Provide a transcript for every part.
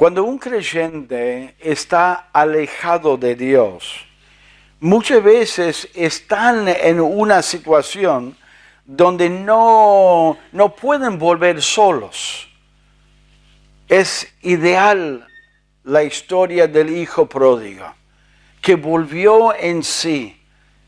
Cuando un creyente está alejado de Dios, muchas veces están en una situación donde no pueden volver solos. Es ideal la historia del hijo pródigo, que volvió en sí,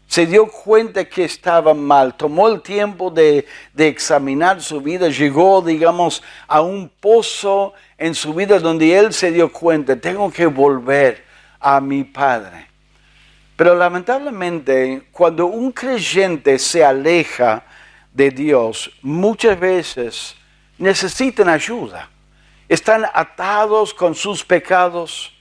se dio cuenta que estaba mal, tomó el tiempo de examinar su vida, llegó, digamos, a un pozo en su vida donde él se dio cuenta, tengo que volver a mi padre. Pero lamentablemente, cuando un creyente se aleja de Dios, muchas veces necesitan ayuda. Están atados con sus pecados,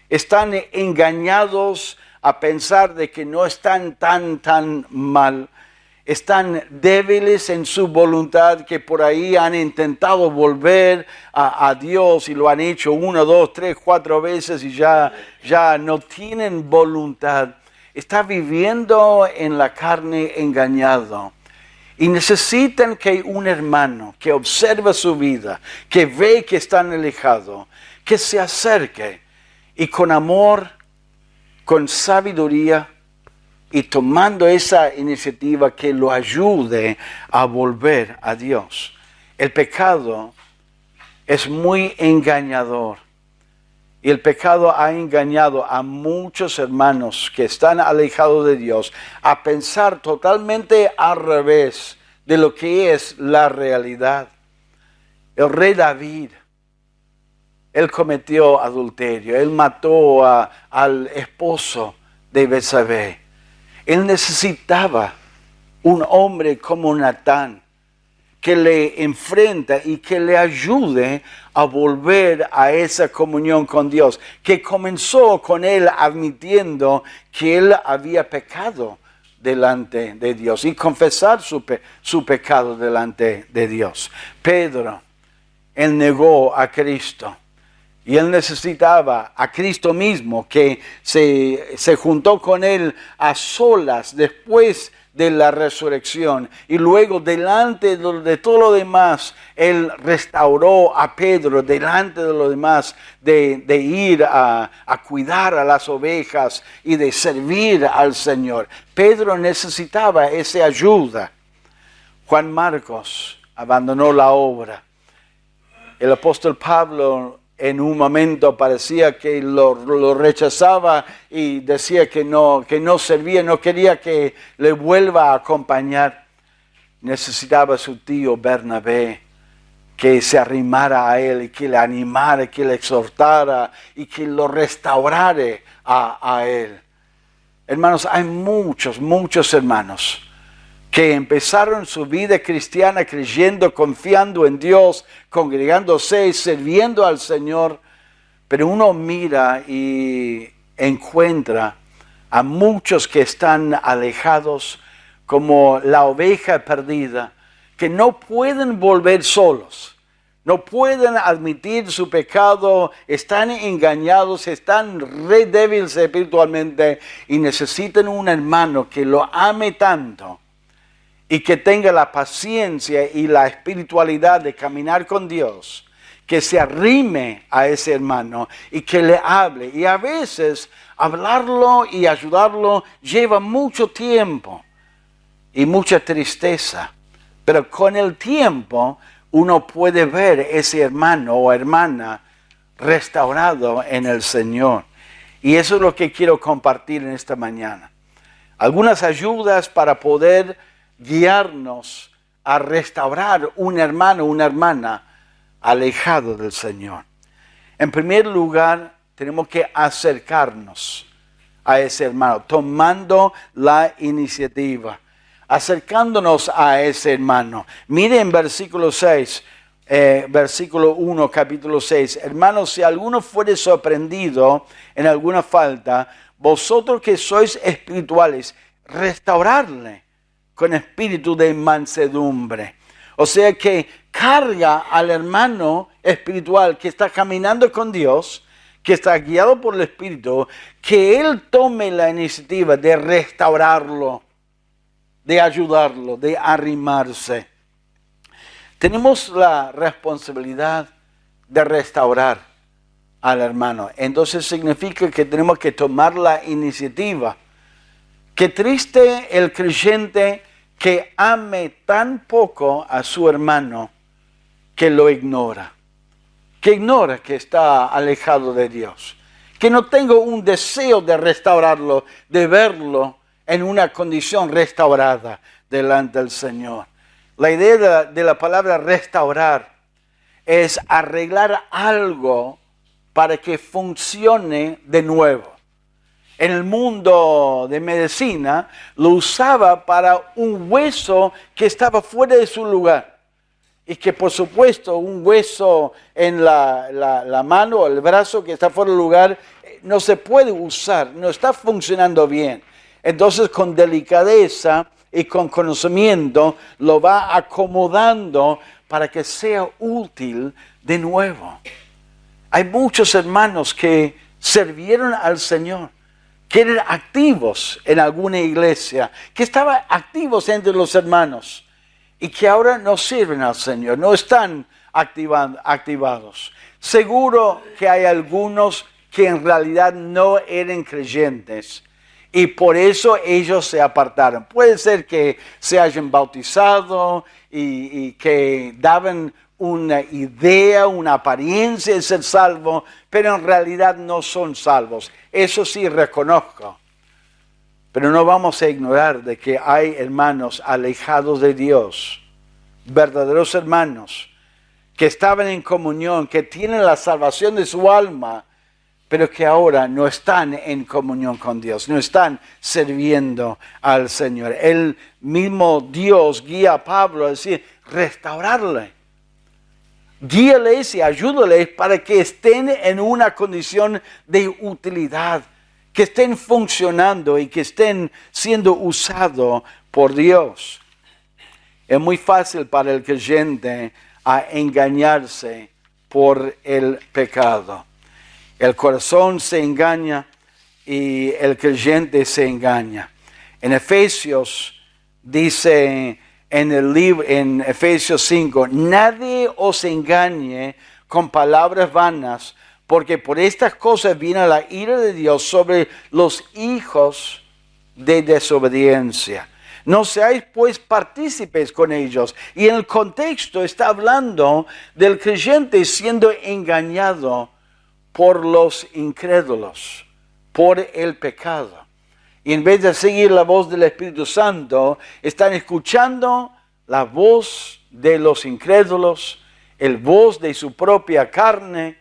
están engañados a pensar de que no están tan mal, están débiles en su voluntad, que por ahí han intentado volver a Dios y lo han hecho 1, 2, 3, 4 veces y ya no tienen voluntad. Está viviendo en la carne engañado. Y necesitan que un hermano que observa su vida, que ve que están alejados, que se acerque y con amor, con sabiduría y tomando esa iniciativa que lo ayude a volver a Dios. El pecado es muy engañador. Y el pecado ha engañado a muchos hermanos que están alejados de Dios a pensar totalmente al revés de lo que es la realidad. El rey David, él cometió adulterio, él mató al esposo de Betsabé. Él necesitaba un hombre como Natán, que le enfrenta y que le ayude a volver a esa comunión con Dios, que comenzó con él admitiendo que él había pecado delante de Dios y confesar su pecado delante de Dios. Pedro, él negó a Cristo y él necesitaba a Cristo mismo, que se juntó con él a solas después de la resurrección, y luego delante de todo lo demás, él restauró a Pedro delante de lo demás, de ir a cuidar a las ovejas y de servir al Señor. Pedro necesitaba esa ayuda. Juan Marcos abandonó la obra. El apóstol Pablo en un momento parecía que lo rechazaba y decía que no servía, no quería que le vuelva a acompañar. Necesitaba a su tío Bernabé que se arrimara a él y que le animara, que le exhortara y que lo restaurara a él. Hermanos, hay muchos hermanos que empezaron su vida cristiana creyendo, confiando en Dios, congregándose, sirviendo al Señor, pero uno mira y encuentra a muchos que están alejados como la oveja perdida, que no pueden volver solos, no pueden admitir su pecado, están engañados, están re débiles espiritualmente y necesitan un hermano que lo ame tanto y que tenga la paciencia y la espiritualidad de caminar con Dios, que se arrime a ese hermano y que le hable. Y a veces hablarlo y ayudarlo lleva mucho tiempo y mucha tristeza. Pero con el tiempo uno puede ver ese hermano o hermana restaurado en el Señor. Y eso es lo que quiero compartir en esta mañana. Algunas ayudas para poder guiarnos a restaurar un hermano, una hermana alejado del Señor. En primer lugar, tenemos que acercarnos a ese hermano, tomando la iniciativa, acercándonos a ese hermano. Mire en versículo 6, versículo 1, capítulo 6. Hermanos, si alguno fuere sorprendido en alguna falta, vosotros que sois espirituales, restaurarle con espíritu de mansedumbre. O sea que carga al hermano espiritual que está caminando con Dios, que está guiado por el Espíritu, que él tome la iniciativa de restaurarlo, de ayudarlo, de arrimarse. Tenemos la responsabilidad de restaurar al hermano. Entonces significa que tenemos que tomar la iniciativa. Qué triste el creyente que ame tan poco a su hermano que lo ignora. Que ignora que está alejado de Dios. Que no tengo un deseo de restaurarlo, de verlo en una condición restaurada delante del Señor. La idea de la palabra restaurar es arreglar algo para que funcione de nuevo. En el mundo de medicina lo usaba para un hueso que estaba fuera de su lugar. Y que por supuesto un hueso en la mano o el brazo que está fuera de lugar no se puede usar, no está funcionando bien. Entonces con delicadeza y con conocimiento lo va acomodando para que sea útil de nuevo. Hay muchos hermanos que sirvieron al Señor, que eran activos en alguna iglesia, que estaban activos entre los hermanos y que ahora no sirven al Señor, no están activados. Seguro que hay algunos que en realidad no eran creyentes y por eso ellos se apartaron. Puede ser que se hayan bautizado y que daban una idea, una apariencia de ser salvos, pero en realidad no son salvos. Eso sí reconozco. Pero no vamos a ignorar de que hay hermanos alejados de Dios, verdaderos hermanos, que estaban en comunión, que tienen la salvación de su alma, pero que ahora no están en comunión con Dios, no están sirviendo al Señor. El mismo Dios guía a Pablo a decir, restaurarle. Guíales y ayúdales para que estén en una condición de utilidad, que estén funcionando y que estén siendo usados por Dios. Es muy fácil para el creyente engañarse por el pecado. El corazón se engaña y el creyente se engaña. En Efesios dice en Efesios 5, nadie os engañe con palabras vanas, porque por estas cosas viene la ira de Dios sobre los hijos de desobediencia. No seáis pues partícipes con ellos. Y en el contexto está hablando del creyente siendo engañado por los incrédulos, por el pecado. Y en vez de seguir la voz del Espíritu Santo, están escuchando la voz de los incrédulos, el voz de su propia carne,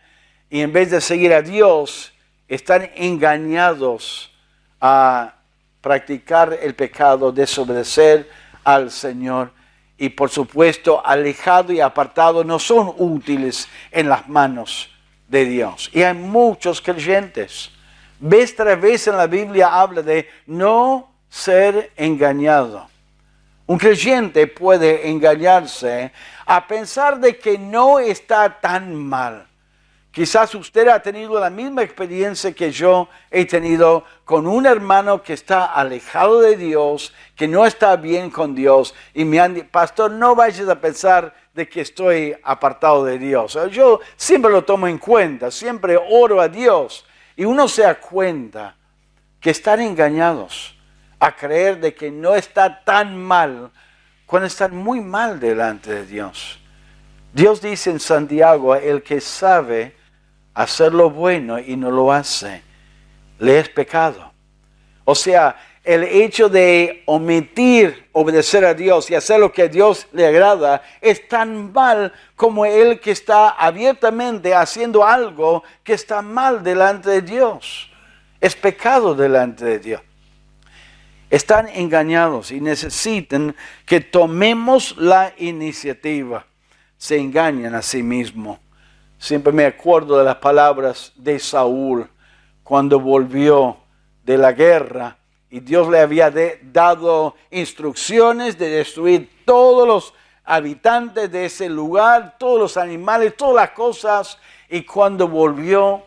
y en vez de seguir a Dios, están engañados a practicar el pecado, desobedecer al Señor. Y por supuesto, alejado y apartado, no son útiles en las manos de Dios. Y hay muchos creyentes. Vez tras vez en la Biblia habla de no ser engañado. Un creyente puede engañarse a pensar de que no está tan mal. Quizás usted ha tenido la misma experiencia que yo he tenido con un hermano que está alejado de Dios, que no está bien con Dios, y me han dicho, pastor, no vayas a pensar de que estoy apartado de Dios. Yo siempre lo tomo en cuenta, siempre oro a Dios, y uno se da cuenta que están engañados a creer de que no está tan mal cuando están muy mal delante de Dios. Dios dice en Santiago, el que sabe hacer lo bueno y no lo hace, le es pecado. O sea, el hecho de omitir obedecer a Dios y hacer lo que a Dios le agrada es tan mal como el que está abiertamente haciendo algo que está mal delante de Dios. Es pecado delante de Dios. Están engañados y necesitan que tomemos la iniciativa. Se engañan a sí mismos. Siempre me acuerdo de las palabras de Saúl cuando volvió de la guerra y Dios le había dado instrucciones de destruir todos los habitantes de ese lugar, todos los animales, todas las cosas. Y cuando volvió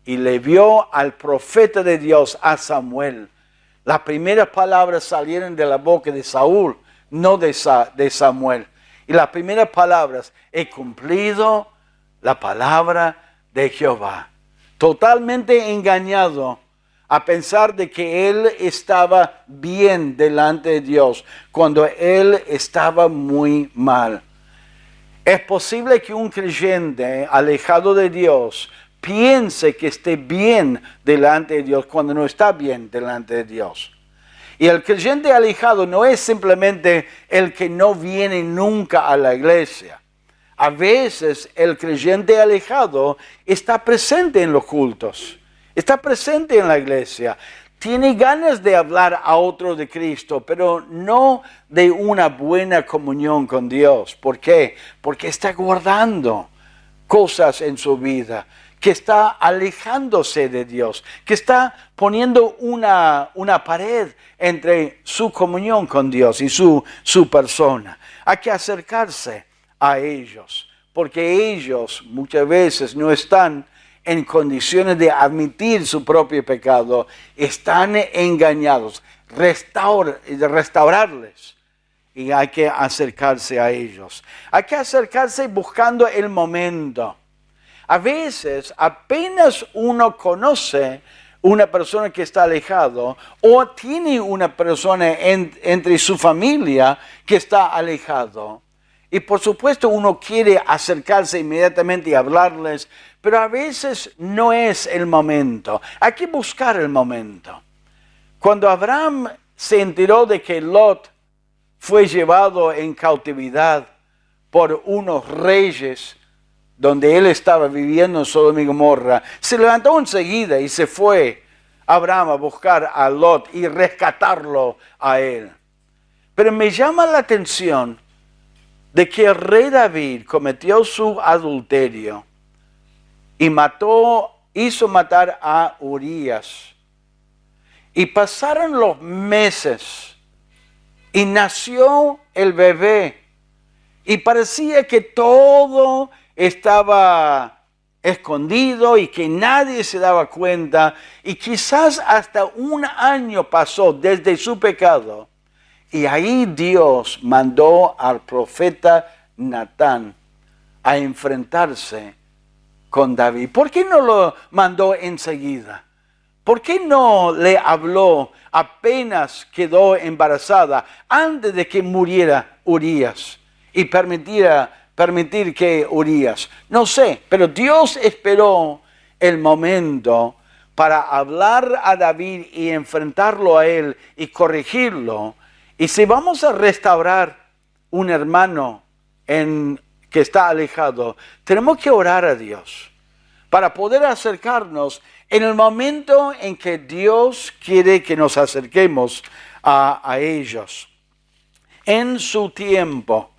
y le vio al profeta de Dios, a Samuel, las primeras palabras salieron de la boca de Saúl, no de Samuel. Y las primeras palabras, he cumplido la palabra de Jehová. totalmente engañado a pensar de que él estaba bien delante de Dios cuando él estaba muy mal. Es posible que un creyente alejado de Dios piense que esté bien delante de Dios cuando no está bien delante de Dios. Y el creyente alejado no es simplemente el que no viene nunca a la iglesia. A veces el creyente alejado está presente en los cultos, está presente en la iglesia, tiene ganas de hablar a otro de Cristo, pero no de una buena comunión con Dios. ¿Por qué? Porque está guardando cosas en su vida, que está alejándose de Dios, que está poniendo una pared entre su comunión con Dios y su persona. Hay que acercarse a ellos, porque ellos muchas veces no están en condiciones de admitir su propio pecado, están engañados. Restaurarles. Y hay que acercarse a ellos. Hay que acercarse buscando el momento. A veces apenas uno conoce una persona que está alejado o tiene una persona entre su familia que está alejado. Y por supuesto uno quiere acercarse inmediatamente y hablarles, pero a veces no es el momento. Hay que buscar el momento. Cuando Abraham se enteró de que Lot fue llevado en cautividad por unos reyes donde él estaba viviendo en Sodoma y Gomorra, se levantó enseguida y se fue Abraham a buscar a Lot y rescatarlo a él. Pero me llama la atención de que el rey David cometió su adulterio y hizo matar a Urías. Y pasaron los meses y nació el bebé. Y parecía que todo estaba escondido y que nadie se daba cuenta. Y quizás hasta un año pasó desde su pecado. Y ahí Dios mandó al profeta Natán a enfrentarse con David. ¿Por qué no lo mandó enseguida? ¿Por qué no le habló apenas quedó embarazada, antes de que muriera Urías y permitir que Urías? No sé, pero Dios esperó el momento para hablar a David y enfrentarlo a él y corregirlo. Y si vamos a restaurar un hermano que está alejado, tenemos que orar a Dios para poder acercarnos en el momento en que Dios quiere que nos acerquemos a ellos. En su tiempo,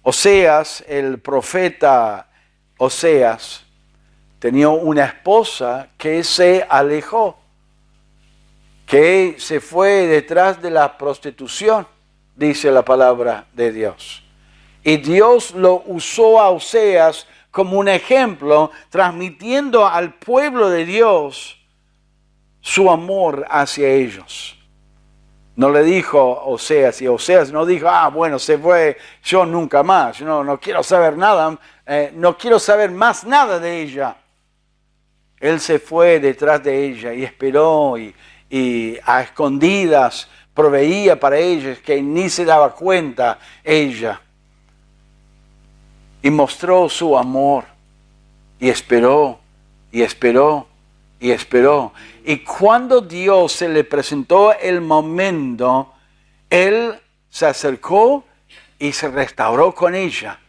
Oseas, el profeta Oseas, tenía una esposa que se alejó, que se fue detrás de la prostitución, dice la palabra de Dios. Y Dios lo usó a Oseas como un ejemplo, transmitiendo al pueblo de Dios su amor hacia ellos. No le dijo Oseas, y Oseas no dijo, bueno, se fue, yo nunca más, no quiero saber nada, no quiero saber más nada de ella. Él se fue detrás de ella y esperó y a escondidas proveía para ellos, que ni se daba cuenta ella. Y mostró su amor y esperó y esperó y esperó. Y cuando Dios se le presentó el momento, él se acercó y se restauró con ella.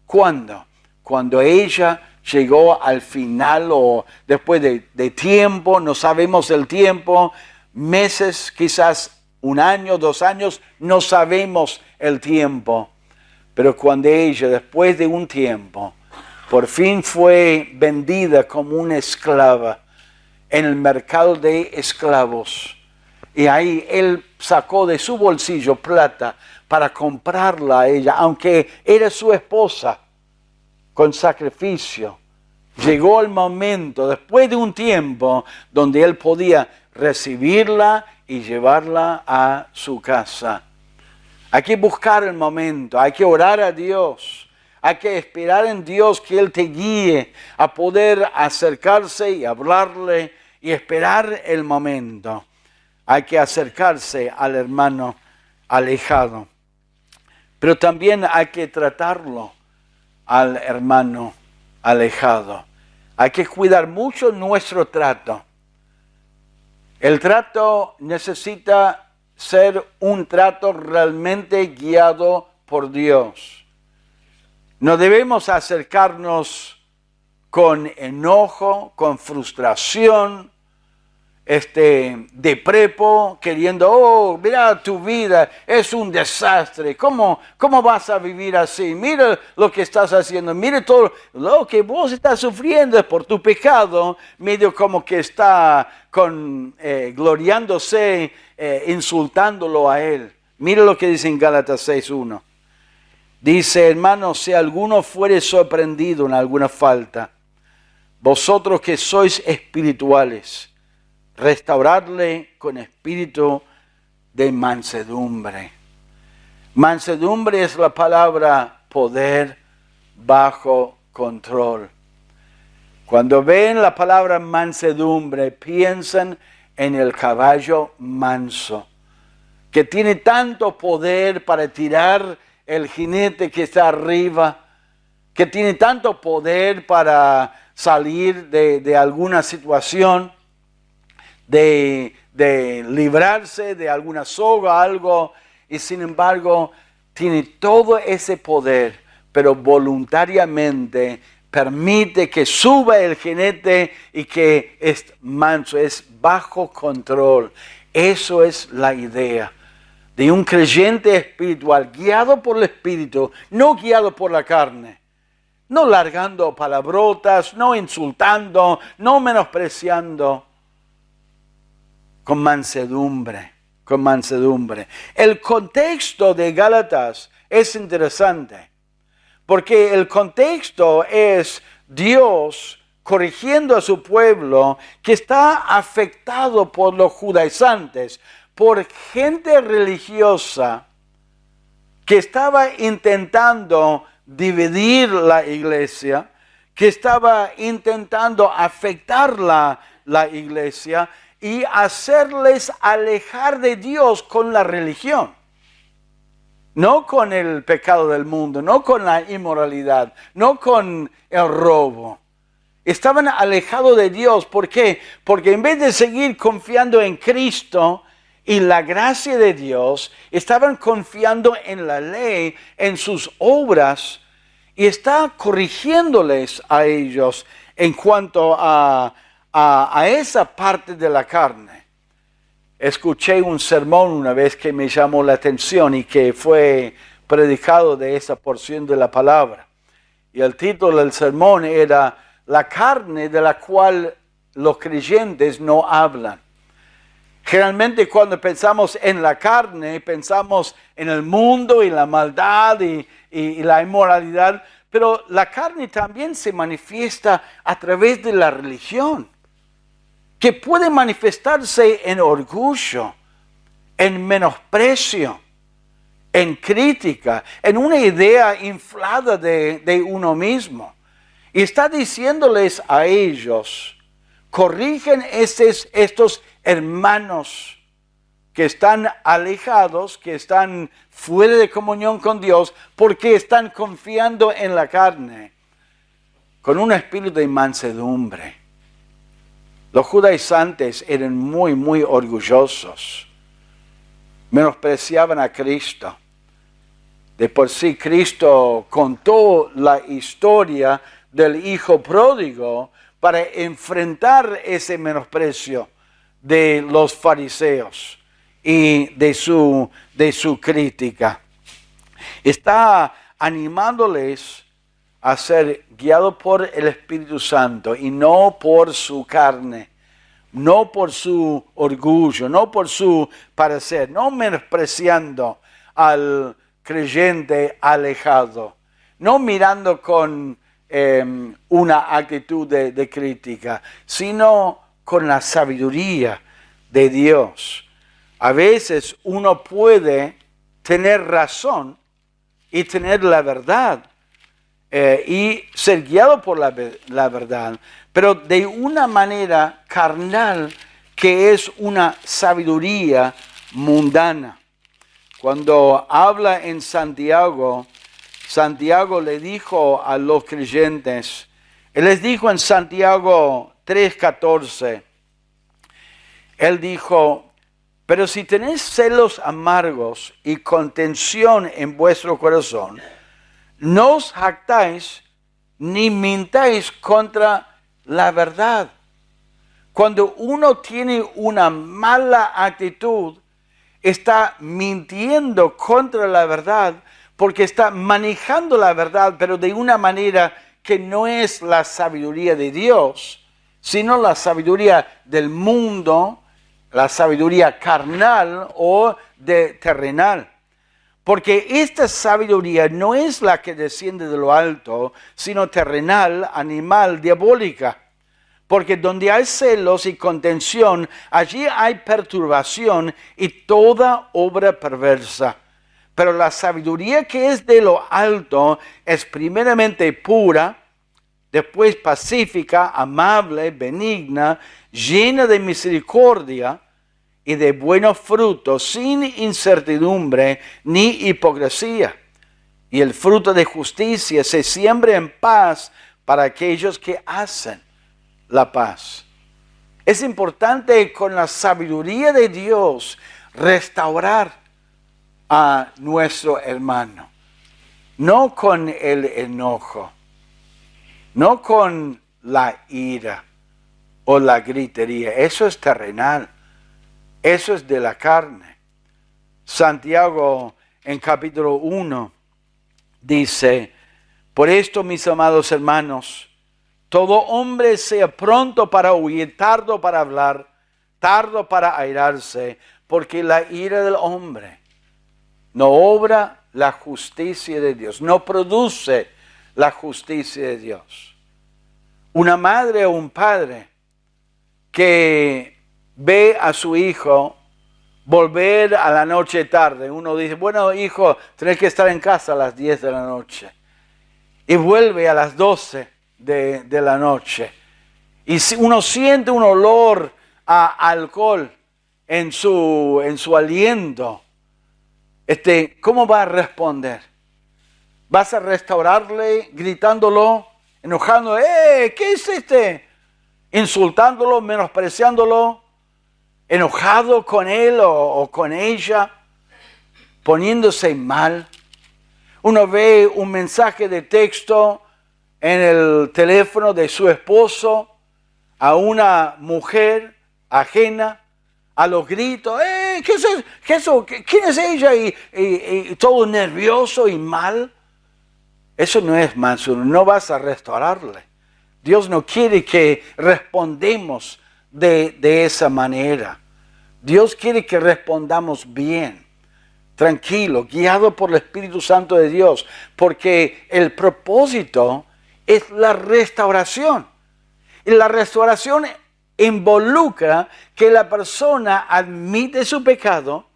¿Cuándo? Cuando ella llegó al final o después de tiempo, no sabemos el tiempo, meses, quizás 1 año, 2 años, no sabemos el tiempo. Pero cuando ella, después de un tiempo, por fin fue vendida como una esclava en el mercado de esclavos, y ahí él sacó de su bolsillo plata para comprarla a ella, aunque era su esposa, con sacrificio. Llegó el momento, después de un tiempo, donde él podía recibirla y llevarla a su casa. Hay que buscar el momento, hay que orar a Dios, Hay que esperar en Dios que Él te guíe a poder acercarse y hablarle y esperar el momento. Hay que acercarse al hermano alejado. Pero también hay que tratarlo al hermano alejado. Hay que cuidar mucho nuestro trato. El trato necesita ser un trato realmente guiado por Dios. No debemos acercarnos con enojo, con frustración, de prepo, queriendo, oh, mira tu vida, es un desastre, ¿cómo vas a vivir así? Mira lo que estás haciendo, mira todo lo que vos estás sufriendo por tu pecado, medio como que está gloriándose, insultándolo a él. Mira lo que dice en Gálatas 6:1. Dice, hermanos, si alguno fuere sorprendido en alguna falta, vosotros que sois espirituales, restaurarle con espíritu de mansedumbre. Mansedumbre es la palabra poder bajo control. Cuando ven la palabra mansedumbre, piensan en el caballo manso, que tiene tanto poder para tirar el jinete que está arriba, que tiene tanto poder para salir de alguna situación, de librarse de alguna soga, algo, y sin embargo tiene todo ese poder, pero voluntariamente permite que suba el jinete y que es manso, es bajo control. Eso es la idea de un creyente espiritual, guiado por el Espíritu, no guiado por la carne. No largando palabrotas, no insultando, no menospreciando. Con mansedumbre, con mansedumbre. El contexto de Gálatas es interesante, porque el contexto es Dios corrigiendo a su pueblo que está afectado por los judaizantes, por gente religiosa que estaba intentando dividir la iglesia, que estaba intentando afectar la iglesia y hacerles alejar de Dios con la religión. No con el pecado del mundo, no con la inmoralidad, no con el robo. Estaban alejados de Dios. ¿Por qué? Porque en vez de seguir confiando en Cristo y la gracia de Dios, estaban confiando en la ley, en sus obras, y está corrigiéndoles a ellos en cuanto a esa parte de la carne. Escuché un sermón una vez que me llamó la atención y que fue predicado de esa porción de la palabra. Y el título del sermón era La carne de la cual los creyentes no hablan. Generalmente cuando pensamos en la carne, pensamos en el mundo y la maldad y la inmoralidad, pero la carne también se manifiesta a través de la religión, que puede manifestarse en orgullo, en menosprecio, en crítica, en una idea inflada de uno mismo. Y está diciéndoles a ellos, corrigen estos hermanos que están alejados, que están fuera de comunión con Dios, porque están confiando en la carne, con un espíritu de mansedumbre. Los judaizantes eran muy, muy orgullosos. Menospreciaban a Cristo. De por sí, Cristo contó la historia del hijo pródigo para enfrentar ese menosprecio de los fariseos y de su crítica. Está animándoles a ser guiados por el Espíritu Santo y no por su carne, no por su orgullo, no por su parecer, no menospreciando al creyente alejado, no mirando con una actitud de crítica, sino con la sabiduría de Dios. A veces uno puede tener razón y tener la verdad y ser guiado por la verdad, pero de una manera carnal que es una sabiduría mundana. Cuando habla en Santiago, Santiago le dijo a los creyentes, él les dijo en Santiago 3:14, él dijo, pero si tenéis celos amargos y contención en vuestro corazón, no os jactáis ni mintáis contra la verdad. Cuando uno tiene una mala actitud, está mintiendo contra la verdad porque está manejando la verdad, pero de una manera que no es la sabiduría de Dios, sino la sabiduría del mundo, la sabiduría carnal o terrenal. Porque esta sabiduría no es la que desciende de lo alto, sino terrenal, animal, diabólica. Porque donde hay celos y contención, allí hay perturbación y toda obra perversa. Pero la sabiduría que es de lo alto es primeramente pura, después pacífica, amable, benigna, llena de misericordia y de buenos frutos, sin incertidumbre ni hipocresía. Y el fruto de justicia se siembra en paz para aquellos que hacen la paz. Es importante con la sabiduría de Dios restaurar a nuestro hermano, no con el enojo, no con la ira o la gritería. Eso es terrenal, eso es de la carne. Santiago en capítulo 1 dice, por esto, mis amados hermanos, todo hombre sea pronto para huir, tardo para hablar, tardo para airarse, porque la ira del hombre no obra la justicia de Dios, no produce la justicia de Dios. Una madre o un padre que ve a su hijo volver a la noche tarde, uno dice, bueno hijo, tenés que estar en casa a las 10 de la noche, y vuelve a las 12 de la noche, y uno siente un olor a alcohol en su aliento, ¿cómo va a responder? ¿Vas a restaurarle gritándolo, enojando? ¿Qué hiciste? Insultándolo, menospreciándolo, enojado con él o con ella, poniéndose mal. Uno ve un mensaje de texto en el teléfono de su esposo a una mujer ajena, a los gritos, ¿qué es eso? ¿Quién es ella? Y todo nervioso y mal. Eso no es manso, no vas a restaurarle. Dios no quiere que respondemos de esa manera. Dios quiere que respondamos bien, tranquilo, guiado por el Espíritu Santo de Dios, porque el propósito es la restauración. Y la restauración involucra que la persona admite su pecado,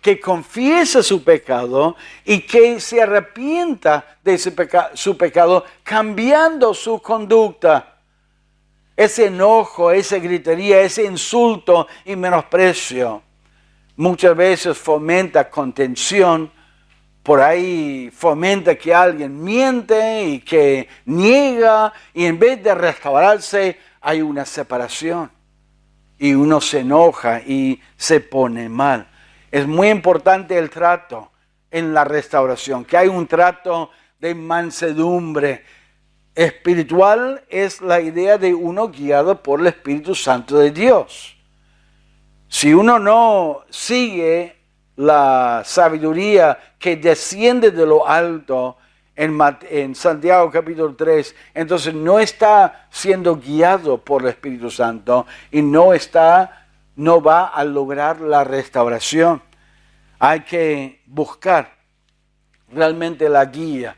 que confiesa su pecado y que se arrepienta de su pecado, cambiando su conducta. Ese enojo, esa gritería, ese insulto y menosprecio muchas veces fomenta contención. Por ahí fomenta que alguien miente y que niega, y en vez de restaurarse hay una separación y uno se enoja y se pone mal. Es muy importante el trato en la restauración, que hay un trato de mansedumbre. Espiritual es la idea de uno guiado por el Espíritu Santo de Dios. Si uno no sigue la sabiduría que desciende de lo alto en Santiago capítulo 3, entonces no está siendo guiado por el Espíritu Santo y no va a lograr la restauración. Hay que buscar realmente la guía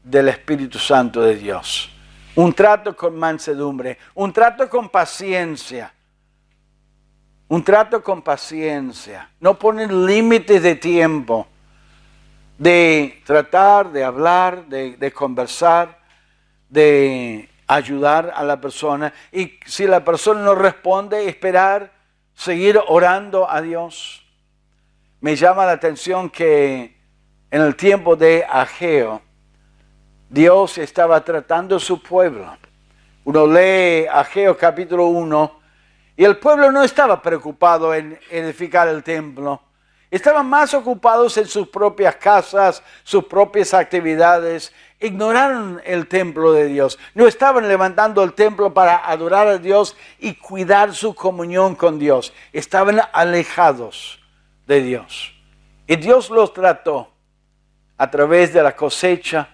del Espíritu Santo de Dios. Un trato con mansedumbre, un trato con paciencia. Un trato con paciencia. No poner límites de tiempo, de tratar, de hablar, de conversar. de ayudar a la persona. Y si la persona no responde, esperar, seguir orando a Dios. Me llama la atención que en el tiempo de Ageo, Dios estaba tratando a su pueblo. Uno lee Ageo capítulo 1 y el pueblo no estaba preocupado en edificar el templo. Estaban más ocupados en sus propias casas, sus propias actividades. Ignoraron el templo de Dios. No estaban levantando el templo para adorar a Dios y cuidar su comunión con Dios. Estaban alejados de Dios. Y Dios los trató a través de la cosecha,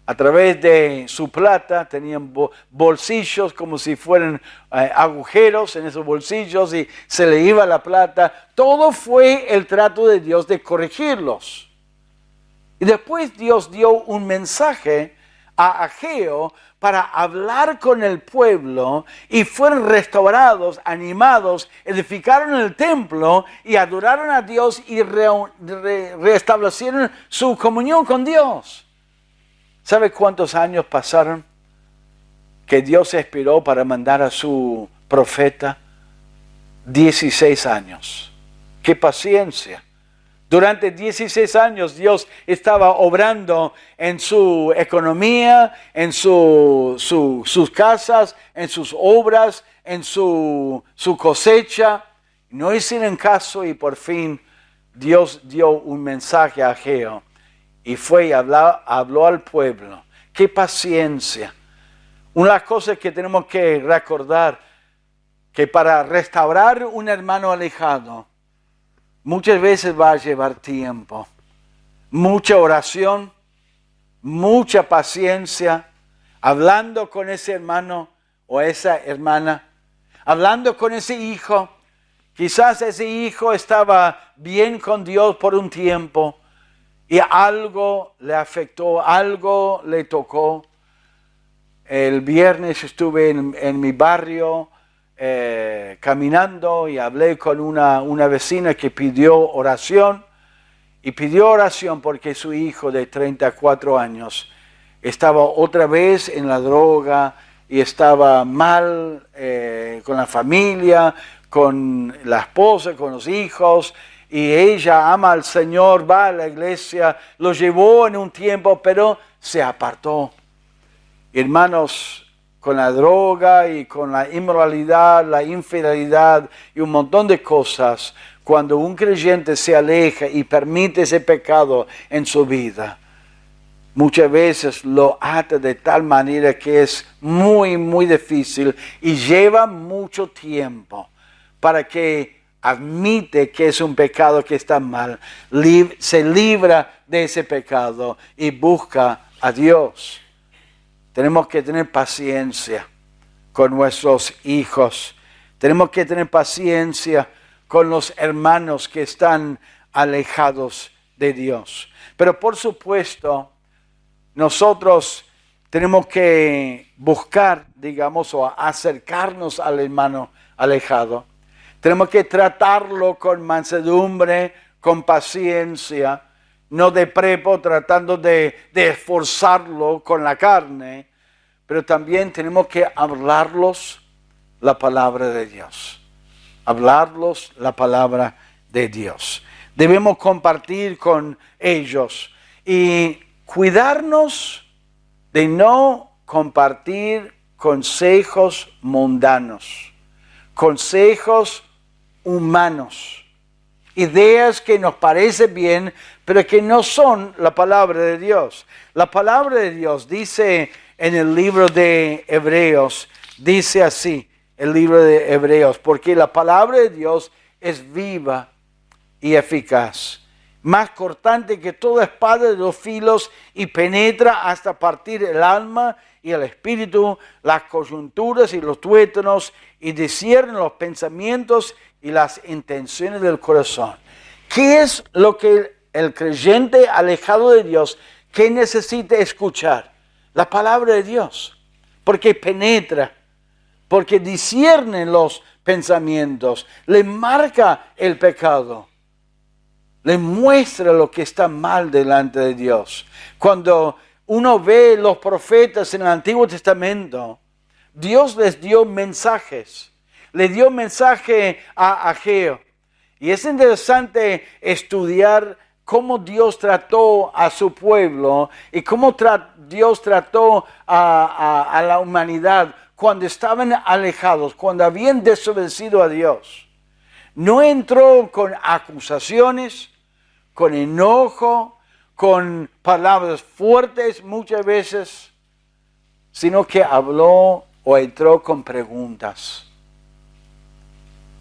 a través de su plata. Tenían bolsillos como si fueran agujeros en esos bolsillos y se le iba la plata. Todo fue el trato de Dios de corregirlos. Y después Dios dio un mensaje a Ageo para hablar con el pueblo y fueron restaurados, animados, edificaron el templo y adoraron a Dios y restablecieron su comunión con Dios. ¿Sabe cuántos años pasaron que Dios esperó para mandar a su profeta? 16 años. ¡Qué paciencia! Durante 16 años Dios estaba obrando en su economía, en sus casas, en sus obras, en su cosecha. No hicieron caso y por fin Dios dio un mensaje a Ageo y fue y habló al pueblo. ¡Qué paciencia! Una de las cosas que tenemos que recordar, que para restaurar un hermano alejado, muchas veces va a llevar tiempo, mucha oración, mucha paciencia, hablando con ese hermano o esa hermana, hablando con ese hijo. Quizás ese hijo estaba bien con Dios por un tiempo y algo le afectó, algo le tocó. El viernes estuve en mi barrio, caminando y hablé con una vecina que pidió oración y pidió oración porque su hijo de 34 años estaba otra vez en la droga y estaba mal con la familia, con la esposa, con los hijos, y ella ama al Señor, va a la iglesia, lo llevó en un tiempo, pero se apartó. Hermanos, con la droga y con la inmoralidad, la infidelidad y un montón de cosas, cuando un creyente se aleja y permite ese pecado en su vida, muchas veces lo ata de tal manera que es muy, muy difícil y lleva mucho tiempo para que admite que es un pecado que está mal, se libra de ese pecado y busca a Dios. Tenemos que tener paciencia con nuestros hijos. Tenemos que tener paciencia con los hermanos que están alejados de Dios. Pero por supuesto, nosotros tenemos que buscar, digamos, o acercarnos al hermano alejado. Tenemos que tratarlo con mansedumbre, con paciencia, no de prepo, tratando de esforzarlo con la carne, pero también tenemos que hablarlos la palabra de Dios. Hablarlos la palabra de Dios. Debemos compartir con ellos y cuidarnos de no compartir consejos mundanos, consejos humanos, ideas que nos parecen bien, pero que no son la palabra de Dios. La palabra de Dios dice en el libro de Hebreos, dice así, el libro de Hebreos, porque la palabra de Dios es viva y eficaz, más cortante que toda espada de dos filos y penetra hasta partir el alma y el espíritu, las coyunturas y los tuétanos, y discierne los pensamientos y las intenciones del corazón. ¿Qué es lo que el creyente alejado de Dios, qué necesita escuchar? La palabra de Dios, porque penetra, porque discierne los pensamientos, le marca el pecado, le muestra lo que está mal delante de Dios. Cuando uno ve los profetas en el Antiguo Testamento, Dios les dio mensajes. Le dio mensaje a Ageo. Y es interesante estudiar cómo Dios trató a su pueblo y cómo Dios trató a la humanidad cuando estaban alejados, cuando habían desobedecido a Dios. No entró con acusaciones, con enojo, con palabras fuertes muchas veces, sino que habló o entró con preguntas.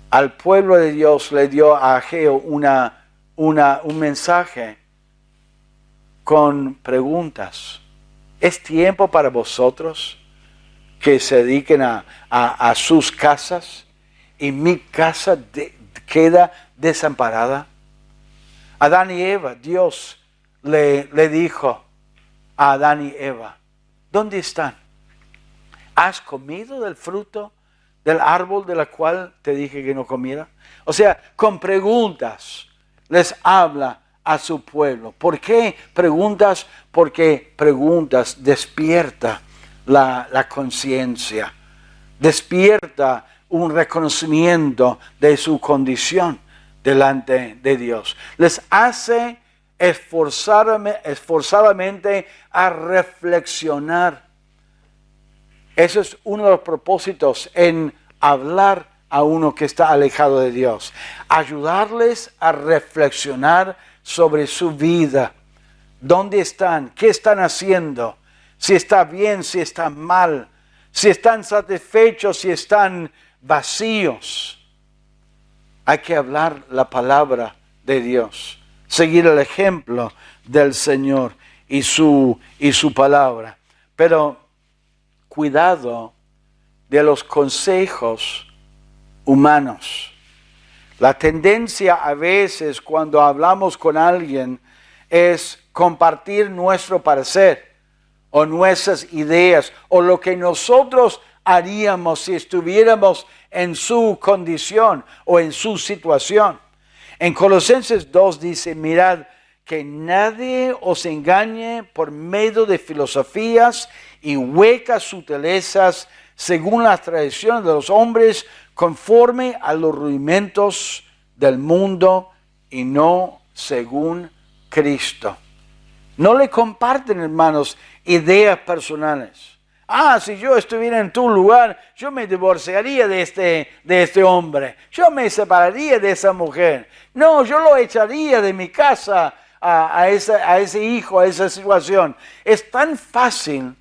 Al pueblo de Dios le dio a Ageo un mensaje con preguntas. ¿Es tiempo para vosotros que se dediquen a sus casas y mi casa queda desamparada? Adán y Eva, Dios le dijo a Adán y Eva, ¿dónde están? ¿Has comido del fruto del árbol de la cual te dije que no comiera? O sea, con preguntas les habla a su pueblo. ¿Por qué preguntas? Porque preguntas despierta la conciencia, despierta un reconocimiento de su condición delante de Dios. Les hace esforzadamente a reflexionar. Eso es uno de los propósitos en hablar a uno que está alejado de Dios. Ayudarles a reflexionar sobre su vida. ¿Dónde están? ¿Qué están haciendo? Si está bien, si está mal. Si están satisfechos, si están vacíos. Hay que hablar la palabra de Dios. Seguir el ejemplo del Señor y su palabra. Pero cuidado de los consejos humanos. La tendencia a veces cuando hablamos con alguien es compartir nuestro parecer o nuestras ideas o lo que nosotros haríamos si estuviéramos en su condición o en su situación. En Colosenses 2 dice, mirad, que nadie os engañe por medio de filosofías y huecas sutilezas según las tradiciones de los hombres, conforme a los rudimentos del mundo y no según Cristo. No le comparten, hermanos, ideas personales. Si yo estuviera en tu lugar, yo me divorciaría de este hombre. Yo me separaría de esa mujer. No, yo lo echaría de mi casa a ese hijo, a esa situación. Es tan fácil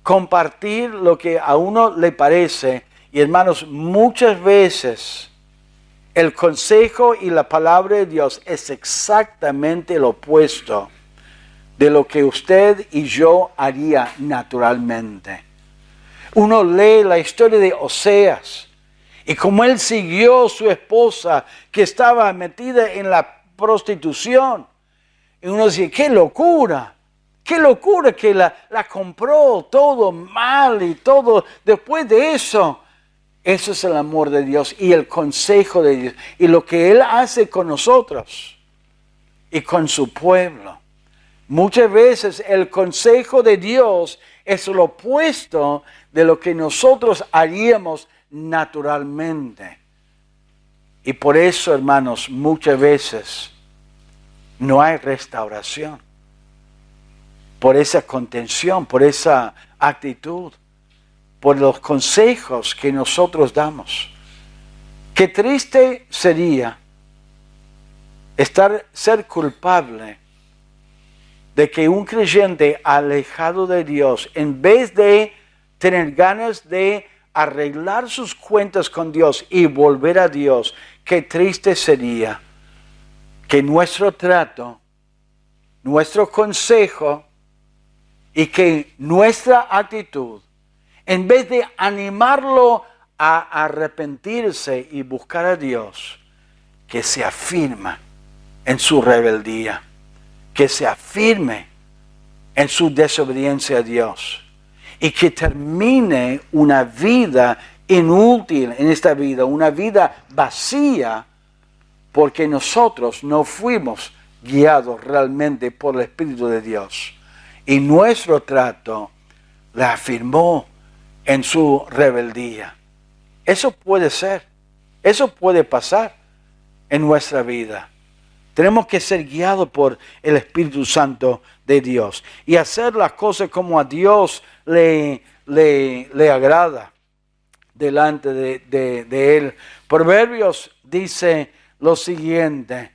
compartir lo que a uno le parece. Y hermanos, muchas veces el consejo y la palabra de Dios es exactamente lo opuesto de lo que usted y yo haría naturalmente. Uno lee la historia de Oseas y como él siguió a su esposa que estaba metida en la prostitución. Y uno dice, qué locura que la compró todo mal y todo. Después de eso es el amor de Dios y el consejo de Dios y lo que Él hace con nosotros y con su pueblo. Muchas veces el consejo de Dios es lo opuesto de lo que nosotros haríamos naturalmente. Y por eso, hermanos, muchas veces no hay restauración. Por esa contención, por esa actitud, por los consejos que nosotros damos. Qué triste sería ser culpable de que un creyente alejado de Dios, en vez de tener ganas de arreglar sus cuentas con Dios y volver a Dios, qué triste sería que nuestro trato, nuestro consejo y que nuestra actitud, en vez de animarlo a arrepentirse y buscar a Dios, que se afirma en su rebeldía, que se afirme en su desobediencia a Dios y que termine una vida inútil en esta vida, una vida vacía, porque nosotros no fuimos guiados realmente por el Espíritu de Dios. y nuestro trato le afirmó en su rebeldía. Eso puede ser, eso puede pasar en nuestra vida. Tenemos que ser guiados por el Espíritu Santo de Dios y hacer las cosas como a Dios le agrada delante de Él. Proverbios dice lo siguiente,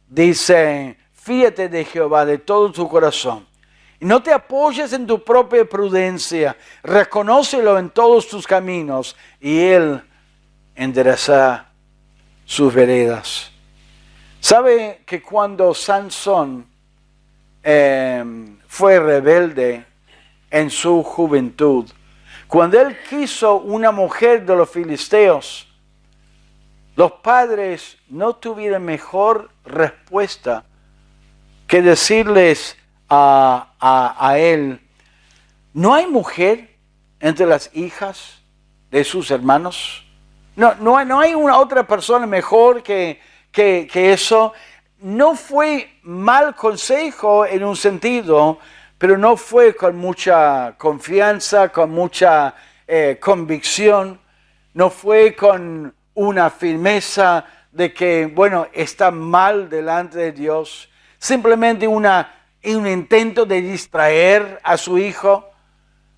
dice, fíate de Jehová de todo tu corazón y no te apoyes en tu propia prudencia, reconócelo en todos tus caminos y Él enderezará sus veredas. ¿Sabe que cuando Sansón fue rebelde en su juventud, cuando él quiso una mujer de los filisteos, los padres no tuvieron mejor respuesta que decirles a él, ¿no hay mujer entre las hijas de sus hermanos? No hay una otra persona mejor que eso. No fue mal consejo en un sentido, pero no fue con mucha confianza, con mucha convicción, no fue con una firmeza de que, bueno, está mal delante de Dios, simplemente un intento de distraer a su hijo,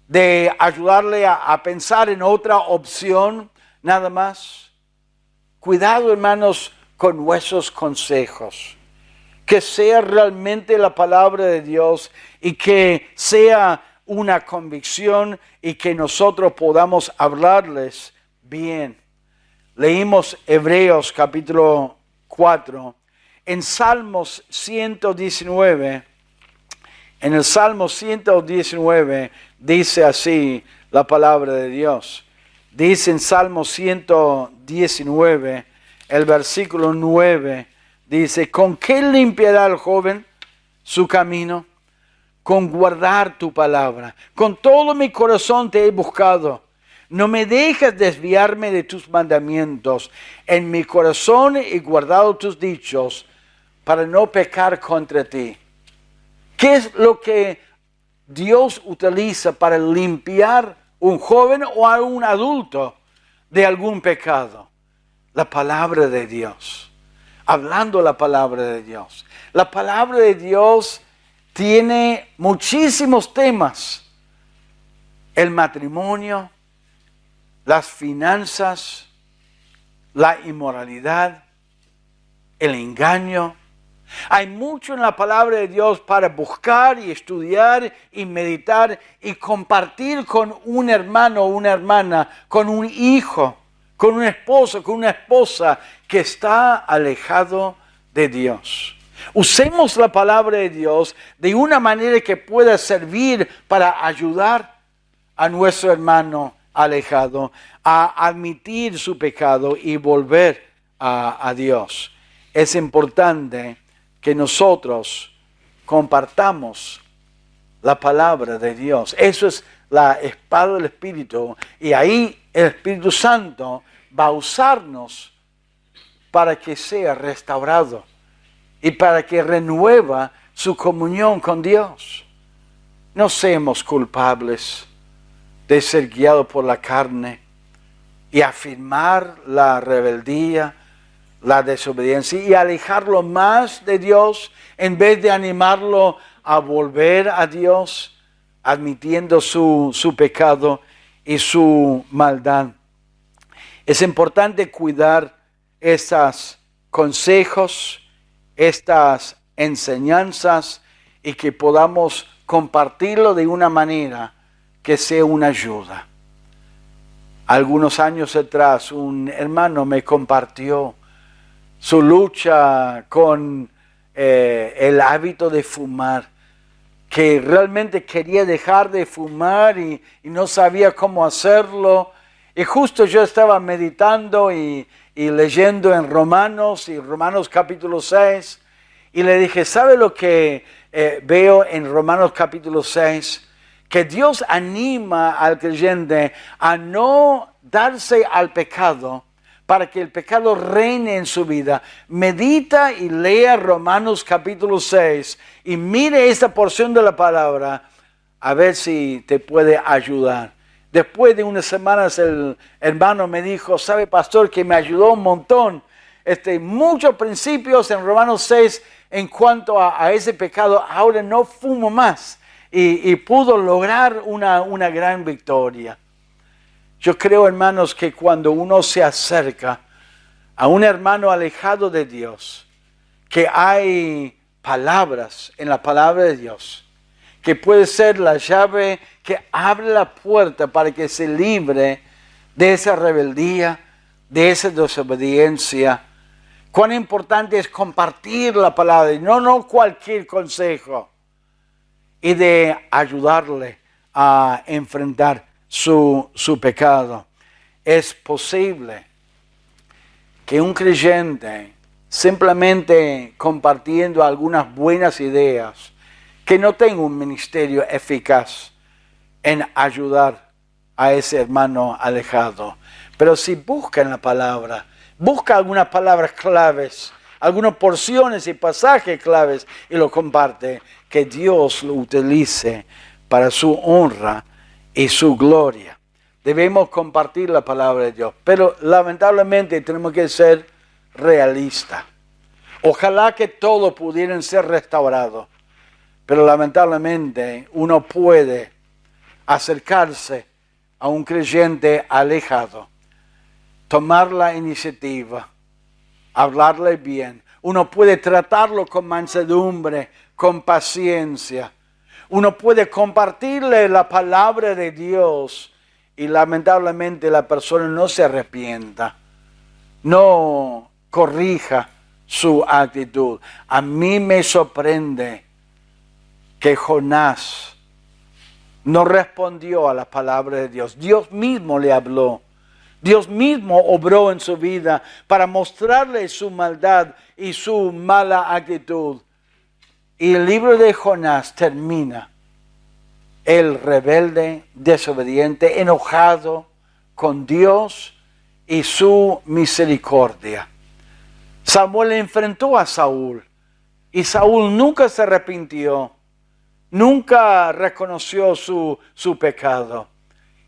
de ayudarle a pensar en otra opción, nada más. Cuidado, hermanos, con nuestros consejos, que sea realmente la palabra de Dios y que sea una convicción y que nosotros podamos hablarles bien. Leímos Hebreos capítulo 4, en Salmos 119, en el Salmo 119 dice así la palabra de Dios. Dice en Salmo 119, el versículo 9, dice, ¿con qué limpiará el joven su camino? Con guardar tu palabra. Con todo mi corazón te he buscado. No me dejes desviarme de tus mandamientos. En mi corazón he guardado tus dichos para no pecar contra ti. ¿Qué es lo que Dios utiliza para limpiar un joven o a un adulto de algún pecado? La palabra de Dios. Hablando la palabra de Dios. La palabra de Dios tiene muchísimos temas. El matrimonio, las finanzas, la inmoralidad, el engaño. Hay mucho en la palabra de Dios para buscar y estudiar y meditar y compartir con un hermano o una hermana, con un hijo, con un esposo, con una esposa que está alejado de Dios. Usemos la palabra de Dios de una manera que pueda servir para ayudar a nuestro hermano alejado a admitir su pecado y volver a Dios. Es importante que nosotros compartamos la palabra de Dios. Eso es la espada del Espíritu. Y ahí el Espíritu Santo va a usarnos para que sea restaurado y para que renueva su comunión con Dios. No seamos culpables de ser guiados por la carne y afirmar la rebeldía, la desobediencia y alejarlo más de Dios en vez de animarlo a volver a Dios, admitiendo su pecado y su maldad. Es importante cuidar estos consejos, estas enseñanzas y que podamos compartirlo de una manera que sea una ayuda. Algunos años atrás un hermano me compartió su lucha con el hábito de fumar, que realmente quería dejar de fumar y no sabía cómo hacerlo. Y justo yo estaba meditando y leyendo en Romanos capítulo 6, y le dije, ¿sabe lo que veo en Romanos capítulo 6? Que Dios anima al creyente a no darse al pecado para que el pecado reine en su vida, medita y lea Romanos capítulo 6 y mire esta porción de la palabra a ver si te puede ayudar. Después de unas semanas el hermano me dijo, ¿sabe, pastor, que me ayudó un montón? Muchos principios en Romanos 6 en cuanto a ese pecado. Ahora no fumo más y pudo lograr una gran victoria. Yo creo, hermanos, que cuando uno se acerca a un hermano alejado de Dios, que hay palabras en la palabra de Dios, que puede ser la llave que abre la puerta para que se libre de esa rebeldía, de esa desobediencia. Cuán importante es compartir la palabra, y no cualquier consejo, y de ayudarle a enfrentar su pecado. Es posible que un creyente, simplemente compartiendo algunas buenas ideas, que no tenga un ministerio eficaz en ayudar a ese hermano alejado. Pero si busca en la palabra, busca algunas palabras claves, algunas porciones y pasajes claves y lo comparte, que Dios lo utilice para su honra y su gloria. Debemos compartir la palabra de Dios, pero lamentablemente tenemos que ser realistas. Ojalá que todos pudieran ser restaurados, pero lamentablemente uno puede acercarse a un creyente alejado, tomar la iniciativa, hablarle bien. Uno puede tratarlo con mansedumbre, con paciencia. Uno puede compartirle la palabra de Dios y lamentablemente la persona no se arrepienta, no corrija su actitud. A mí me sorprende que Jonás no respondió a la palabra de Dios. Dios mismo le habló. Dios mismo obró en su vida para mostrarle su maldad y su mala actitud. Y el libro de Jonás termina, el rebelde, desobediente, enojado con Dios y su misericordia. Samuel enfrentó a Saúl y Saúl nunca se arrepintió, nunca reconoció su pecado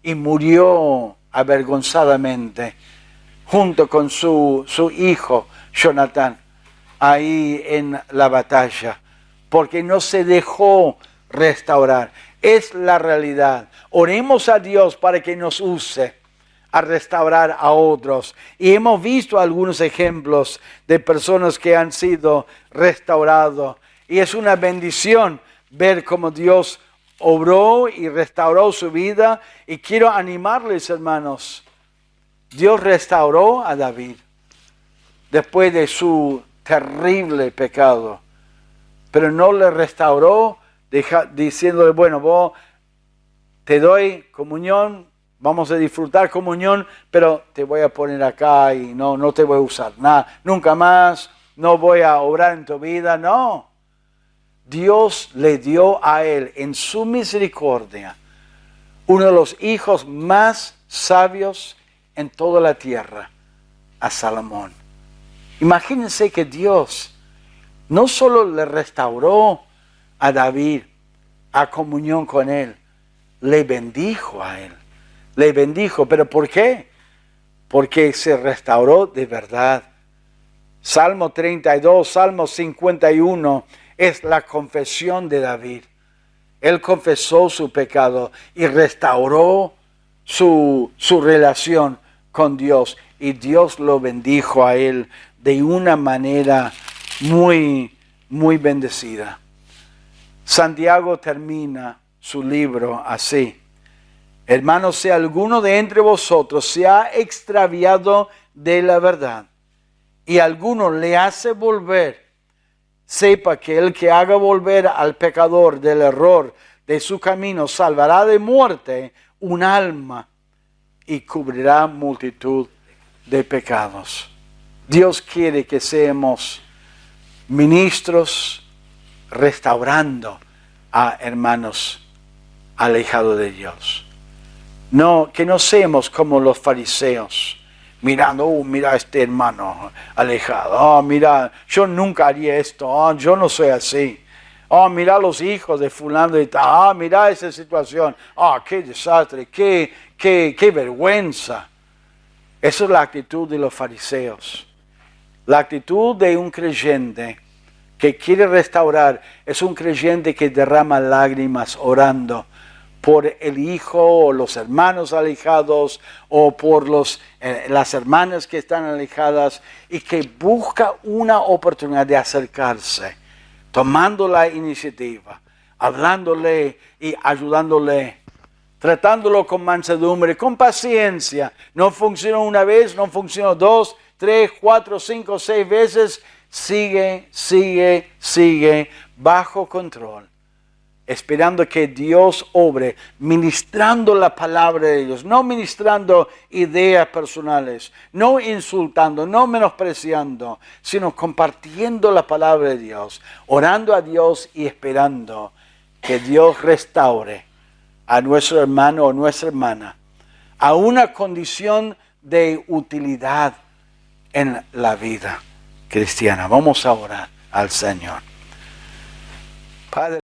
y murió avergonzadamente junto con su hijo Jonatán ahí en la batalla, porque no se dejó restaurar. Es la realidad. Oremos a Dios para que nos use a restaurar a otros. Y hemos visto algunos ejemplos de personas que han sido restaurados. Y es una bendición ver cómo Dios obró y restauró su vida. Y quiero animarles, hermanos. Dios restauró a David después de su terrible pecado. Pero no le restauró diciéndole, bueno, vos te doy comunión, vamos a disfrutar comunión, pero te voy a poner acá y no te voy a usar nada, nunca más, no voy a obrar en tu vida. No. Dios le dio a él en su misericordia uno de los hijos más sabios en toda la tierra, a Salomón. Imagínense que Dios no solo le restauró a David a comunión con él, le bendijo a él. Le bendijo. ¿Pero por qué? Porque se restauró de verdad. Salmo 32, Salmo 51 es la confesión de David. Él confesó su pecado y restauró su relación con Dios. Y Dios lo bendijo a él de una manera muy, muy bendecida. Santiago termina su libro así: hermanos, si alguno de entre vosotros se ha extraviado de la verdad y alguno le hace volver, sepa que el que haga volver al pecador del error de su camino salvará de muerte un alma y cubrirá multitud de pecados. Dios quiere que seamos ministros restaurando a hermanos alejados de Dios. No, que no seamos como los fariseos, mirando, mira a este hermano alejado, oh, mira, yo nunca haría esto, oh, yo no soy así. Oh, mira los hijos de fulano y tal, oh, mira esa situación, oh, qué desastre, qué vergüenza. Esa es la actitud de los fariseos. La actitud de un creyente que quiere restaurar es un creyente que derrama lágrimas orando por el hijo o los hermanos alejados o por las hermanas que están alejadas y que busca una oportunidad de acercarse, tomando la iniciativa, hablándole y ayudándole, tratándolo con mansedumbre, con paciencia. No funcionó una vez, no funcionó 2, 3, 4, 5, 6 veces. Sigue, bajo control, esperando que Dios obre, ministrando la palabra de Dios, no ministrando ideas personales, no insultando, no menospreciando, sino compartiendo la palabra de Dios, orando a Dios y esperando que Dios restaure a nuestro hermano o nuestra hermana a una condición de utilidad en la vida cristiana. Vamos a orar al Señor. Padre,